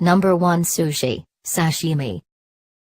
Number 1 Sushi, Sashimi.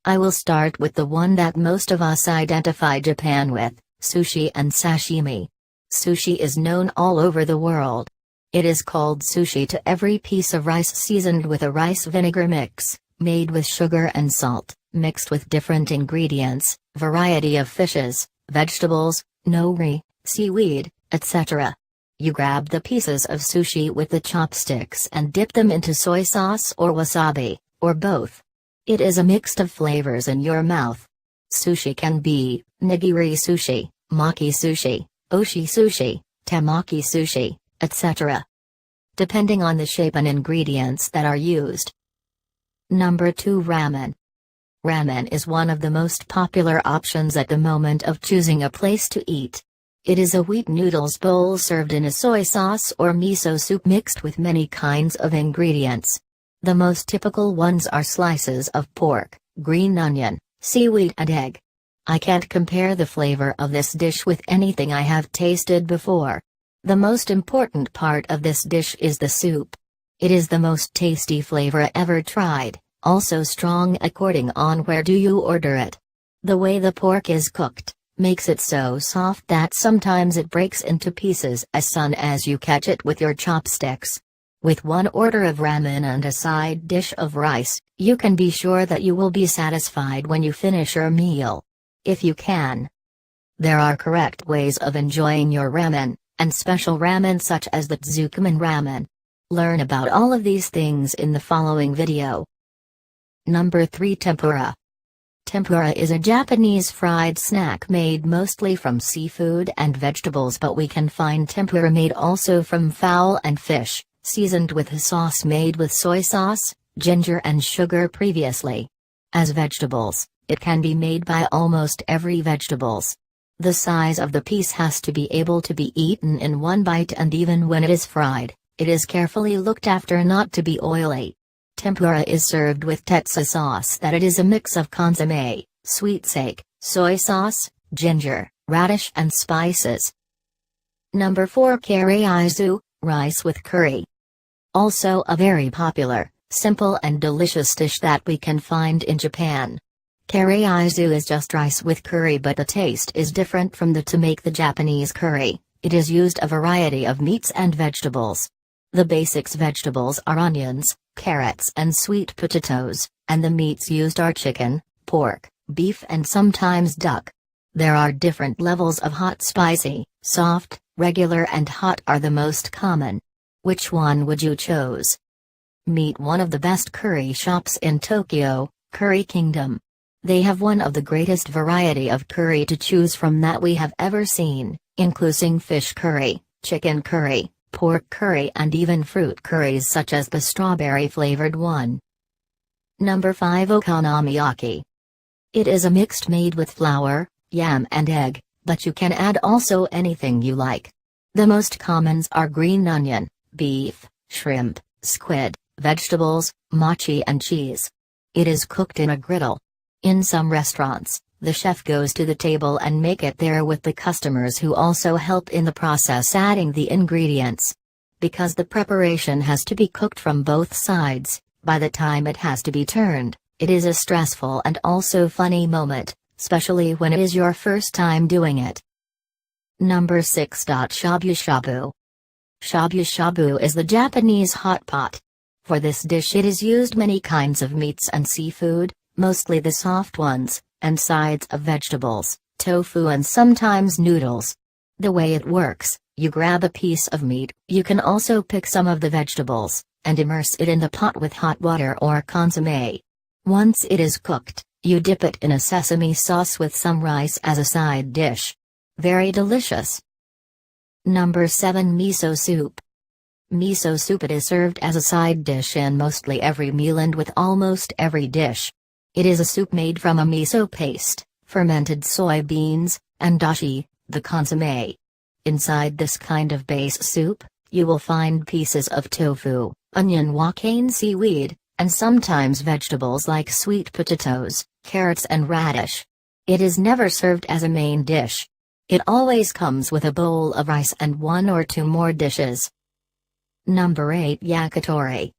I will start with the one that most of us identify Japan with, sushi and sashimi. Sushi is known all over the world. It is called sushi to every piece of rice seasoned with a rice vinegar mix, made with sugar and salt, mixed with different ingredients, variety of fishes, vegetables, nori, seaweed, etc. You grab the pieces of sushi with the chopsticks and dip them into soy sauce or wasabi, or both. It is a mix of flavors in your mouth. Sushi can be Nigiri sushi, Maki sushi, Oshi sushi, Temaki sushi, etc. depending on the shape and ingredients that are used. Number 2 Ramen. Ramen is one of the most popular options at the moment of choosing a place to eat. It is a wheat noodles bowl served in a soy sauce or miso soup mixed with many kinds of ingredients. The most typical ones are slices of pork, green onion, seaweed and egg. I can't compare the flavor of this dish with anything I have tasted before. The most important part of this dish is the soup. It is the most tasty flavor I ever tried, also strong according on where do you order it. The way the pork is cooked makes it so soft that sometimes it breaks into pieces as soon as you catch it with your chopsticks. With one order of ramen and a side dish of rice, you can be sure that you will be satisfied when you finish your meal. If you can. There are correct ways of enjoying your ramen, and special ramen such as the Tsukemen ramen. Learn about all of these things in the following video. Number 3 Tempura. Tempura is a Japanese fried snack made mostly from seafood and vegetables, but we can find tempura made also from fowl and fish, seasoned with a sauce made with soy sauce, ginger and sugar previously. As vegetables, it can be made by almost every vegetables. The size of the piece has to be able to be eaten in one bite, and even when it is fried, it is carefully looked after not to be oily. Tempura is served with tetsu sauce that it is a mix of consomme, sweet sake, soy sauce, ginger, radish and spices. Number 4 Karaizu, rice with curry. Also a very popular, simple and delicious dish that we can find in Japan. Karaizu is just rice with curry, but the taste is different from to make the Japanese curry. It is used a variety of meats and vegetables. The basics vegetables are onions, carrots and sweet potatoes, and the meats used are chicken, pork, beef and sometimes duck. There are different levels of hot, spicy, soft, regular and hot are the most common. Which one would you choose? Meet one of the best curry shops in Tokyo, Curry Kingdom. They have one of the greatest variety of curry to choose from that we have ever seen, including fish curry, chicken curry, pork curry and even fruit curries such as the strawberry flavored one. Number 5 Okonomiyaki. It is a mixed made with flour, yam and egg, but you can add also anything you like. The most commons are green onion, beef, shrimp, squid, vegetables, mochi and cheese. It is cooked in a griddle. In some restaurants, the chef goes to the table and make it there with the customers who also help in the process adding the ingredients. Because the preparation has to be cooked from both sides, by the time it has to be turned, it is a stressful and also funny moment, especially when it is your first time doing it. Number 6 Shabu Shabu. Shabu Shabu is the Japanese hot pot. For this dish it is used many kinds of meats and seafood, mostly the soft ones, and sides of vegetables, tofu and sometimes noodles. The way it works, you grab a piece of meat, you can also pick some of the vegetables, and immerse it in the pot with hot water or consomme. Once it is cooked, you dip it in a sesame sauce with some rice as a side dish. Very delicious. Number 7 Miso Soup. Miso soup it is served as a side dish in mostly every meal and with almost every dish. It is a soup made from a miso paste, fermented soybeans, and dashi, the consomme. Inside this kind of base soup, you will find pieces of tofu, onion wakame seaweed, and sometimes vegetables like sweet potatoes, carrots and radish. It is never served as a main dish. It always comes with a bowl of rice and one or two more dishes. Number 8 Yakitori.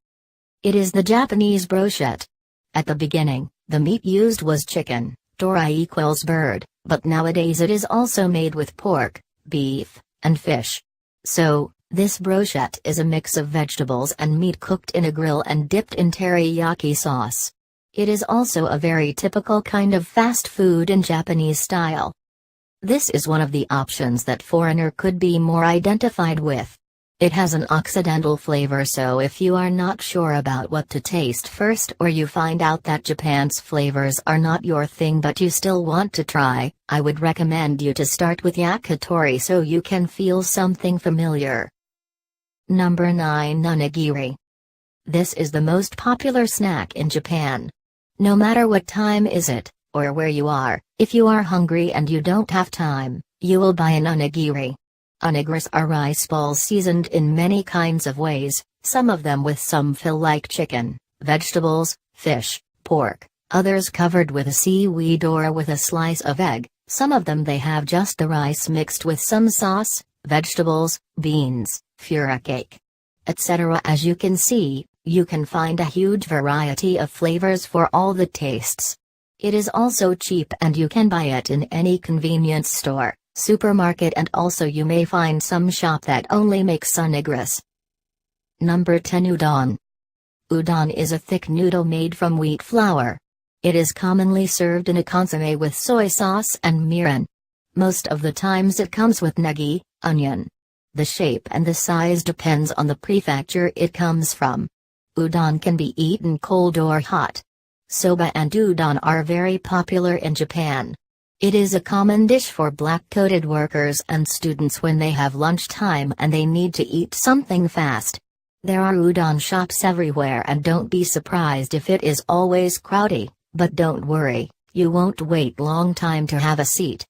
It is the Japanese brochette. At the beginning, the meat used was chicken, tori equals bird, but nowadays it is also made with pork, beef, and fish. So, this brochette is a mix of vegetables and meat cooked in a grill and dipped in teriyaki sauce. It is also a very typical kind of fast food in Japanese style. This is one of the options that foreigner could be more identified with. It has an Occidental flavor, so if you are not sure about what to taste first, or you find out that Japan's flavors are not your thing but you still want to try, I would recommend you to start with yakitori so you can feel something familiar. Number 9. Onigiri. This is the most popular snack in Japan. No matter what time is it, or where you are, if you are hungry and you don't have time, you will buy an onigiri. Onigiris are rice balls seasoned in many kinds of ways, some of them with some fill like chicken, vegetables, fish, pork, others covered with a seaweed or with a slice of egg, some of them they have just the rice mixed with some sauce, vegetables, beans, furikake, etc. As you can see, you can find a huge variety of flavors for all the tastes. It is also cheap and you can buy it in any convenience store, supermarket, and also you may find some shop that only makes onigiris. Number 10. Udon. Udon is a thick noodle made from wheat flour. It is commonly served in a consommé with soy sauce and mirin. Most of the times it comes with negi, onion. The shape and the size depends on the prefecture it comes from. Udon can be eaten cold or hot. Soba and udon are very popular in Japan. It is a common dish for black-coated workers and students when they have lunchtime and they need to eat something fast. There are udon shops everywhere and don't be surprised if it is always crowded, but don't worry, you won't wait long time to have a seat.